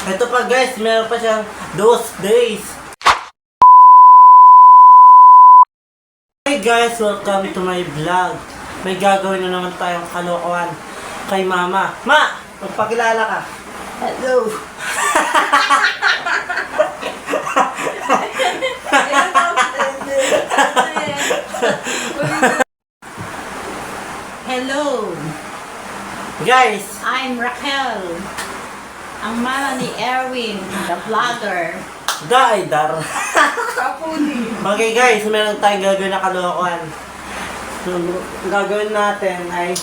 Ito pa guys, meron pa siyang those days. Hey guys, welcome to my vlog. May gagawin na naman tayong kalokohan kay mama. Ma! Magpakilala ka. Hello! Hello, Guys, I'm Raquel, ang mama ni Erwin, the vlogger. Daidar. Okay guys, meron tayong gagawin na kalokohan. So, ang gagawin natin ay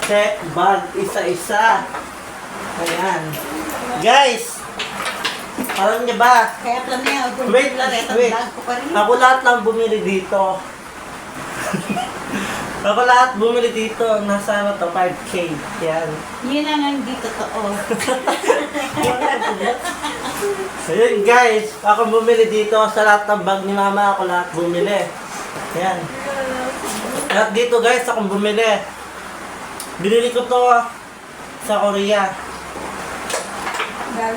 check bag isa-isa. Ayan. Guys, alam niyo ba? Kaya plan niya, Wait. vlog ko pa rin. Ako lahat lang bumili dito. Ako lahat bumili dito. Nasa ano to, 5K. Yan. Yun lang ang di totoo. Ayun guys, ako bumili dito sa lahat ng bag ni mama. Ako lahat bumili. Yan. Lahat dito guys, ako bumili. Binili ko to sa Korea.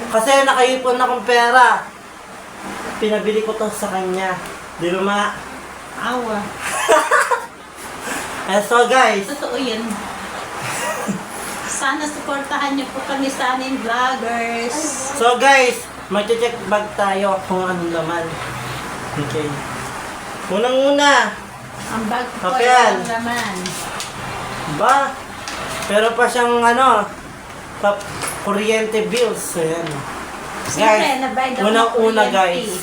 Kasi nakaipon akong pera. Pinabili ko to sa kanya. Di ba ma? Awa. So guys, Totoo yan. Sana supportahan niyo po kami sa aming vloggers. So guys, mag-check bag tayo kung ano naman. Okay. Unang-una, Ang bag ko Papel. ay ang laman. ba? Pero pa siyang ano, kuryente bills. Ayan. Siyempre, nabayad ako ng unang-una kuryente. guys.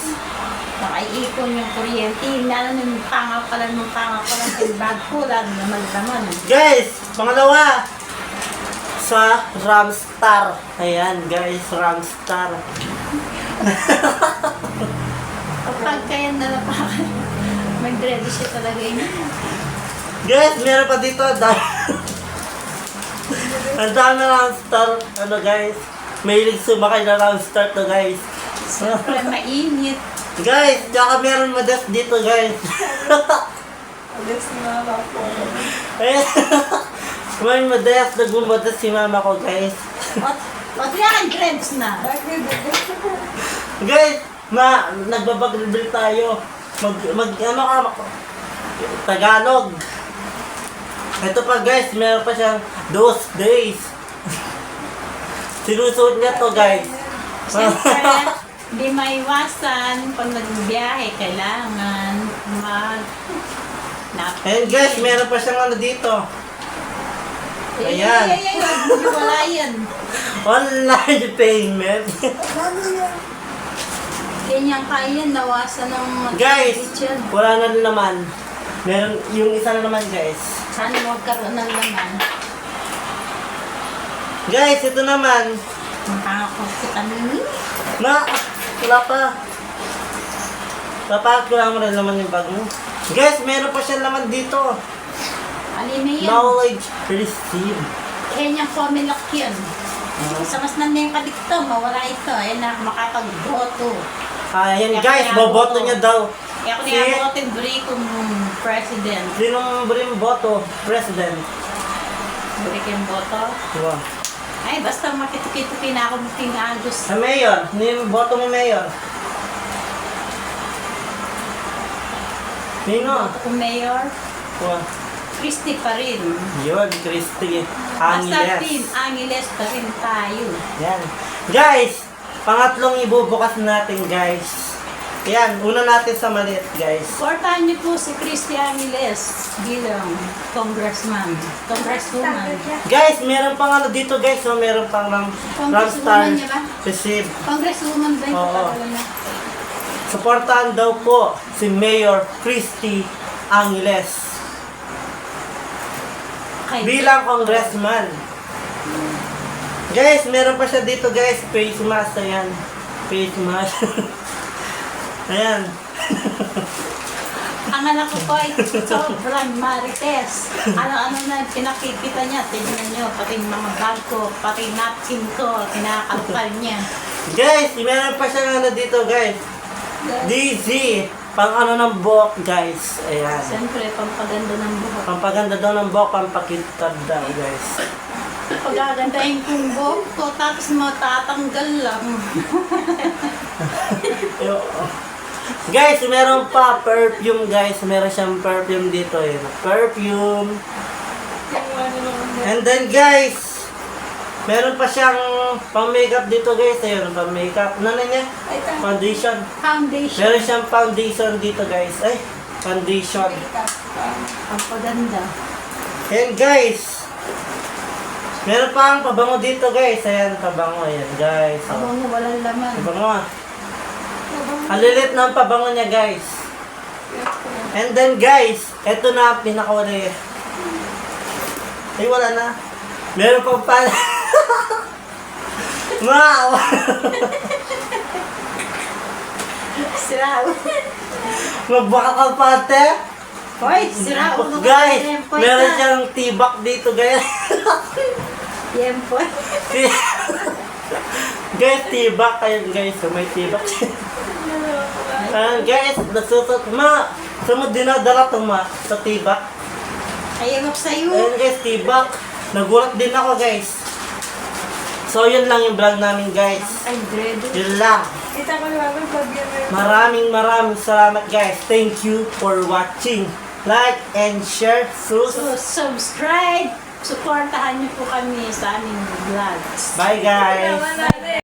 Nakaipon yung kuryente. Lalo yung tanga pala yung bag ko. Lalo naman naman. Guys, pangalawa, sa Ramstar. Ayan guys, Ramstar. Kapag kaya nalapakan, mag-ready siya talaga yun. Guys, meron pa dito. Ang dami na Ramstar. Ano guys, mahilig sumakay na Ramstar to guys. Siyempre, mainit. Guys, tsaka meron madas dito guys. Ayan. May madas, nagbumadas si mama ko guys. Wag yan, dreads na. Guys, nagbabag-reveal tayo. Ano ka, Tagalog. Ito pa guys, meron pa siyang those days. Sinusuot niya to guys. Siyempre, di maiwasan pag nagbiyahe, kailangan And guys, meron pa siyang ano dito. Ayan. Wala yan. Online payment. Ganyan kaya, nawasan ng Guys, kitchen. wala na naman. Meron, yung isa na naman guys. Sana magkaroon ng laman. Guys, ito naman. Makakakutan nini. Wala pa. Kailangan mo rin naman yung bag mo. Guys, meron pa siya naman dito. Alin na yan? Knowledge received. Kanyang formula yun. Sa mas nanay ka dito, mawala ito. Ayan na, makapag-boto. Ayan guys, boboto niya daw. Kaya ako nakaboto yung Bri kung president. Sinong bring boto? President. Bri kayong boto. Wow. Ay, basta makituki-tuki na ako muting Agos. Sa mayor. Yung boto mo mayor. Sino? Boto ko mayor. Wow. Christy pa rin. Yun, Christy. Basta Angeles. Team Angeles pa rin tayo. Yan. Guys, pangatlong ibubukas natin guys. Yan, una natin sa maliit guys. Supportahan niyo po si Christy Angeles bilang congresswoman. Guys, meron pang ano dito guys. So, meron pang Ramstar Congresswoman niya ba? receive. Congresswoman ba yung Oo. pagkakalan na? Supportahan daw po si Mayor Christy Angeles bilang congressman. Guys, meron pa siya dito guys. Face mask. Ayan. Face mask. Ayan. Ang anak ko po ay sobrang marites. Ano-ano na pinakikita niya. Tignan niyo, pati mga bag ko, pati napkin ko, kinakalkal niya. Guys, meron pa siya ano dito guys. DZ. Pang ano ng buhok guys. Ayan. Siyempre, pampaganda ng buhok. Pampaganda daw ng buhok, pampakitad daw guys. Pagagandahin kong buhok ko, tapos matatanggal lang. Guys, meron pa perfume guys. Meron siyang perfume dito eh. Perfume. And then guys, meron pa siyang pang makeup dito guys. Ayun, pang makeup. Ano na niya? Foundation. Foundation. Meron siyang foundation dito guys. Ay, foundation. Ang paganda. And guys, meron pa ang pabango dito guys. Ayan, pabango. Ayan guys. Oh. Abango, walang laman. Pabango ah. Ang lilit na ang pabango niya guys. And then guys, eto na ang pinakawali. Ay, wala na. Meron pang pan... Wow! Sira. Magbaka ka pate. Hoy, sira. Guys, meron siyang tibak dito guys. Yempo. Guys, tibak. Ayun guys, so may tibak. Guys, nasusot. Saan mo dinadala ito sa tibak? Ayun ako sa'yo. Ayun guys, tibak. Nagulat din ako guys. So yun lang yung vlog namin guys. Ay, dredo. Yun lang. Kita ko naman pag Maraming salamat guys. Thank you for watching. Like and share. So, subscribe. Supportahan niyo po kami sa aming vlogs. Bye guys. Bye.